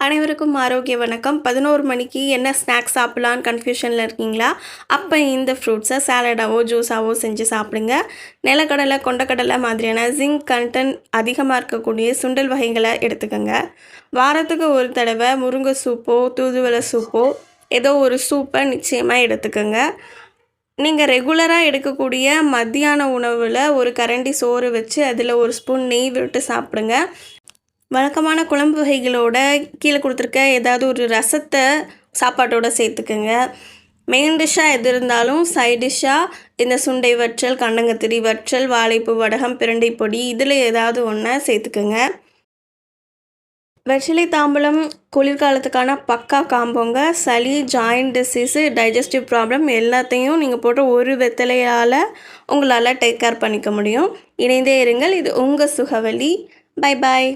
அனைவருக்கும் ஆரோக்கிய வணக்கம். 11 மணிக்கு என்ன ஸ்நாக்ஸ் சாப்பிடலான்னு கன்ஃப்யூஷனில் இருக்கீங்களா? அப்போ இந்த ஃப்ரூட்ஸை சாலடாவோ ஜூஸாவோ செஞ்சு சாப்பிடுங்க. நிலக்கடலை, கொண்டக்கடலை மாதிரியான ஜிங்க் கண்டென்ட் அதிகமாக இருக்கக்கூடிய சுண்டல் வகைகளை எடுத்துக்கோங்க. வாரத்துக்கு ஒரு தடவை முருங்கை சூப்போ தூதுவளை சூப்போ ஏதோ ஒரு சூப்பை நிச்சயமாக எடுத்துக்கோங்க. நீங்கள் ரெகுலராக எடுக்கக்கூடிய மத்தியான உணவில் ஒரு கரண்டி சோறு வச்சு அதில் ஒரு ஸ்பூன் நெய் விட்டு சாப்பிடுங்க. வழக்கமான குழம்பு வகைகளோட கீழே கொடுத்துருக்க ஏதாவது ஒரு ரசத்தை சாப்பாட்டோடு சேர்த்துக்குங்க. மெயின் டிஷ்ஷாக எது இருந்தாலும் சைட் டிஷ்ஷாக இந்த சுண்டை வற்றல், கண்டங்கத்திரி வற்றல், வாழைப்பூ வடகம், பிரண்டை பொடி இதில் ஏதாவது ஒன்றை சேர்த்துக்குங்க. வெற்றிலை தாம்பலம் குளிர்காலத்துக்கான பக்கா காம்போங்க. சளி, ஜாயிண்ட் டிசீஸு, டைஜஸ்டிவ் ப்ராப்ளம் எல்லாத்தையும் நீங்கள் போட்ட ஒரு வெத்தலையால் உங்களால் டேக் கேர் பண்ணிக்க முடியும். இணைந்தே இருங்கள். இது உங்கள் சுகவலி. Bye bye.